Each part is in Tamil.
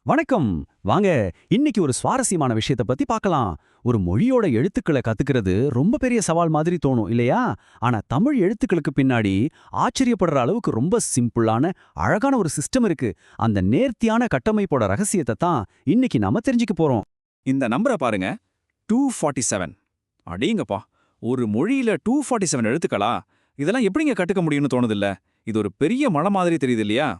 வணக்கம். வாங்க, இன்னைக்கு ஒரு சுவாரஸ்யமான விஷயத்த பத்தி பார்க்கலாம். ஒரு மொழியோட எழுத்துக்களை கத்துக்கிறது ரொம்ப பெரிய சவால் மாதிரி தோணும் இல்லையா? ஆனா தமிழ் எழுத்துக்களுக்கு பின்னாடி ஆச்சரியப்படுற அளவுக்கு ரொம்ப சிம்பிளான, அழகான ஒரு சிஸ்டம் இருக்கு. அந்த நேர்த்தியான கட்டமைப்போட ரகசியத்தை தான் இன்னைக்கு நாம தெரிஞ்சுக்க போறோம். இந்த நம்பரை பாருங்க, 247. அடேங்கப்பா, ஒரு மொழியில 247 எழுத்துக்களா? இதெல்லாம் எப்படிங்க கட்டுக்க முடியும்னு தோணுதில்ல? இது ஒரு பெரிய மலை மாதிரி தெரியுது இல்லையா?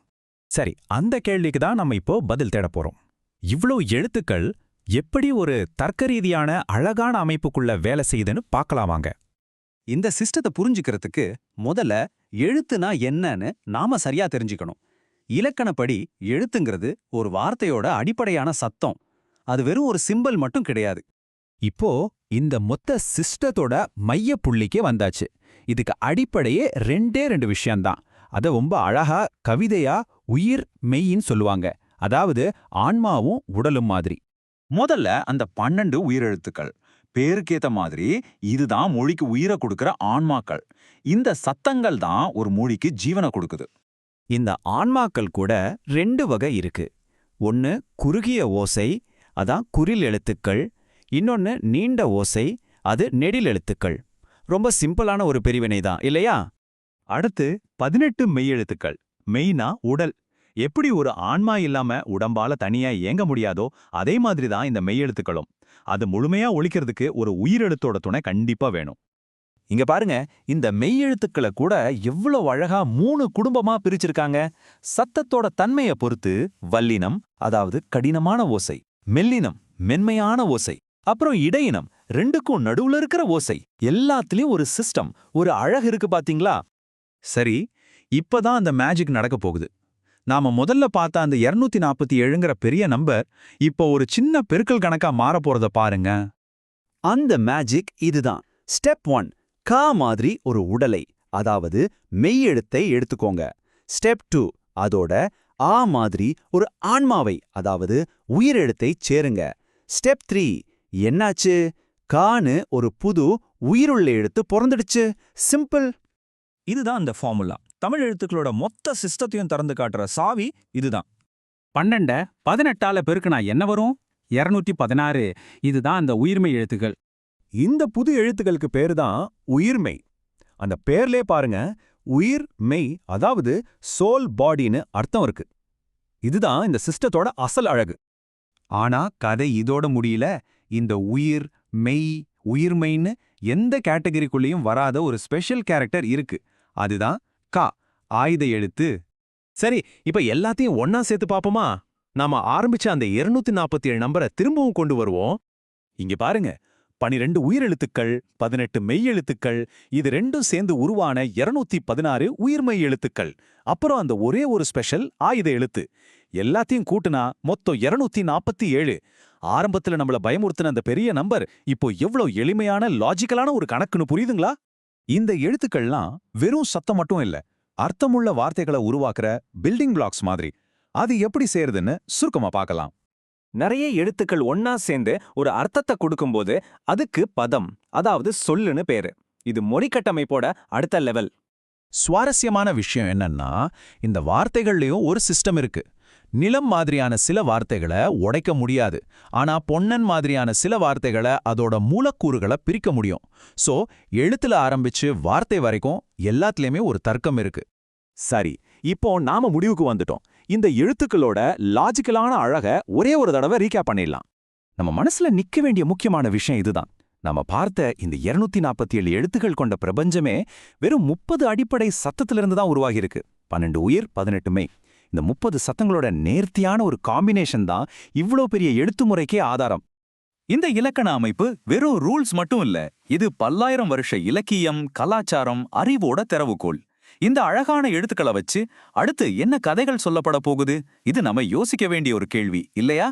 சரி, அந்த கேள்விக்கு தான் நம்ம இப்போ பதில் தேட போறோம். இவ்ளோ எழுத்துக்கள் எப்படி ஒரு தர்க்கரீதியான அழகான அமைப்புக்குள்ள வேலை செய்யுதுன்னு பார்க்கலாம் வாங்க. இந்த சிஸ்டத்தை புரிஞ்சுக்கிறதுக்கு முதல்ல எழுத்துனா என்னன்னு நாம சரியா தெரிஞ்சுக்கணும். இலக்கணப்படி எழுத்துங்கிறது ஒரு வார்த்தையோட அடிப்படையான சத்தம். அது வெறும் ஒரு சிம்பல் மட்டும் கிடையாது. இப்போ இந்த மொத்த சிஸ்டத்தோட மைய புள்ளிக்கே வந்தாச்சு. இதுக்கு அடிப்படையே ரெண்டு விஷயம்தான். அத ரொம்ப அழகா கவிதையா உயிர் மெய்ன்னு சொல்லுவாங்க. அதாவது ஆன்மாவும் உடலும் மாதிரி. முதல்ல அந்த 12 உயிரெழுத்துக்கள். பேருக்கேத்த மாதிரி இதுதான் மொழிக்கு உயிரை கொடுக்கிற ஆன்மாக்கள். இந்த சத்தங்கள் தான் ஒரு மொழிக்கு ஜீவனை கொடுக்குது. இந்த ஆன்மாக்கள் கூட ரெண்டு வகை இருக்கு. ஒன்னு குறுகிய ஓசை, அதான் குறில் எழுத்துக்கள். இன்னொன்னு நீண்ட ஓசை, அது நெடில் எழுத்துக்கள். ரொம்ப சிம்பிளான ஒரு பிரிவினை தான் இல்லையா? அடுத்து 18 மெய்யெழுத்துக்கள். மெய்னா உடல். எப்படி ஒரு ஆன்மா இல்லாம உடம்பால தனியா இயங்க முடியாதோ அதே மாதிரி தான் இந்த மெய்யெழுத்துக்களும். அது முழுமையா ஒலிக்கிறதுக்கு ஒரு உயிரெழுத்தோட துணை கண்டிப்பா வேணும். இங்க பாருங்க, இந்த மெய்யெழுத்துக்களை கூட எவ்வளவு அழகா 3 குடும்பமா பிரிச்சிருக்காங்க. சத்தத்தோட தன்மையை பொறுத்து வல்லினம், அதாவது கடினமான ஓசை, மெல்லினம், மென்மையான ஓசை, அப்புறம் இடையினம், ரெண்டுக்கும் நடுவுல இருக்கிற ஓசை. எல்லாத்துலயும் ஒரு சிஸ்டம், ஒரு அழகு இருக்கு பாத்தீங்களா? சரி, இப்பதான் அந்த மேஜிக் நடக்க போகுது. நாம முதல்ல பார்த்த அந்த 247ங்கிற பெரிய நம்பர் இப்போ ஒரு சின்ன பெருக்கல் கணக்கா மாறப்போறத பாருங்க. அந்த மேஜிக் இதுதான். ஸ்டெப் 1, கா மாதிரி ஒரு உடலை, அதாவது மெய்யெழுத்தை எடுத்துக்கோங்க. ஸ்டெப் 2, அதோட ஆ மாதிரி ஒரு ஆன்மாவை, அதாவது உயிரெழுத்தை சேருங்க. ஸ்டெப் 3, என்னாச்சு? கான்னு ஒரு புது உயிருள்ள எழுத்து பொறந்துடுச்சு. சிம்பிள். இதுதான் அந்த ஃபார்முலா. தமிழ் எழுத்துக்களோட மொத்த சிஸ்டத்தையும் திறந்து காட்டுற சாவி இதுதான். 12 18ஆல பெருக்குனா என்ன வரும்? 216. இதுதான் அந்த உயிர்மெய் எழுத்துக்கள். இந்த புது எழுத்துக்களுக்கு பேரு தான் உயிர்மெய். அந்த பேர்லே பாருங்க, உயிர் மெய், அதாவது சோல் பாடின்னு அர்த்தம் இருக்கு. இதுதான் இந்த சிஸ்டத்தோட அசல் அழகு. ஆனா கதை இதோட முடியல. இந்த உயிர் மெய் உயிர்மெய்ன்னு எந்த கேட்டகரிக்குள்ளேயும் வராத ஒரு ஸ்பெஷல் கேரக்டர் இருக்கு. அதுதான் கா, ஆயுத எழுத்து. சரி, இப்ப எல்லாத்தையும் ஒன்னா சேர்த்து பாப்போமா? நாம ஆரம்பிச்ச அந்த 247 நம்பரை திரும்பவும் கொண்டு வருவோம். இங்க பாருங்க, 12 உயிரெழுத்துக்கள், 18 மெய்யெழுத்துக்கள், இது ரெண்டும் சேர்ந்து உருவான 216 உயிர்மெய் எழுத்துக்கள். அப்புறம் அந்த ஒரே ஒரு ஸ்பெஷல் ஆயுத எழுத்து. எல்லாத்தையும் கூட்டுனா மொத்தம் 247. ஆரம்பத்துல நம்மள பயமுறுத்தின அந்த பெரிய நம்பர் இப்போ எவ்வளவு எளிமையான லாஜிக்கலான ஒரு கணக்குன்னு புரியுதுங்களா? இந்த எழுத்துக்கள்லாம் வெறும் சத்தம் மட்டும் இல்ல, அர்த்தமுள்ள வார்த்தைகளை உருவாக்குற பில்டிங் பிளாக்ஸ் மாதிரி. அது எப்படி செய்யறதுன்னு சுருக்கமா பார்க்கலாம். நிறைய எழுத்துக்கள் ஒன்னா சேர்ந்து ஒரு அர்த்தத்தை கொடுக்கும்போது அதுக்கு பதம், அதாவது சொல்லுன்னு பேரு. இது மொழி கட்டமைப்போட அடுத்த லெவல். சுவாரஸ்யமான விஷயம் என்னன்னா, இந்த வார்த்தைகள்லயும் ஒரு சிஸ்டம் இருக்கு. நிலம் மாதிரியான சில வார்த்தைகளை உடைக்க முடியாது. ஆனா பொன்னன் மாதிரியான சில வார்த்தைகளை அதோட மூலக்கூறுகளை பிரிக்க முடியும். சோ எழுத்துல ஆரம்பிச்சு வார்த்தை வரைக்கும் எல்லாத்துலயுமே ஒரு தர்க்கம் இருக்கு. சரி, இப்போ நாம முடிவுக்கு வந்துட்டோம். இந்த எழுத்துக்களோட லாஜிக்கலான அழக ஒரே ஒரு தடவை ரீகேப் பண்ணிடலாம். நம்ம மனசுல நிக்க வேண்டிய முக்கியமான விஷயம் இதுதான். நாம பார்த்த இந்த 247 எழுத்துக்கள் கொண்ட பிரபஞ்சமே வெறும் 30 அடிப்படை சத்தத்திலிருந்து தான் உருவாகியிருக்கு. 12 உயிர், 18 மெய். இந்த 30 சத்தங்களோட நேர்த்தியான ஒரு காம்பினேஷன் தான் இவ்ளோ பெரிய எழுத்து முறைக்கே ஆதாரம். இந்த இலக்கண அமைப்பு வெறும் ரூல்ஸ் மட்டும் இல்ல, இது பல்லாயிரம் வருஷ இலக்கியம், கலாச்சாரம், அறிவோட திறவுகோல். இந்த அழகான எழுத்துக்களை வச்சு அடுத்து என்ன கதைகள் சொல்லப்பட போகுது? இது நம்ம யோசிக்க வேண்டிய ஒரு கேள்வி இல்லையா?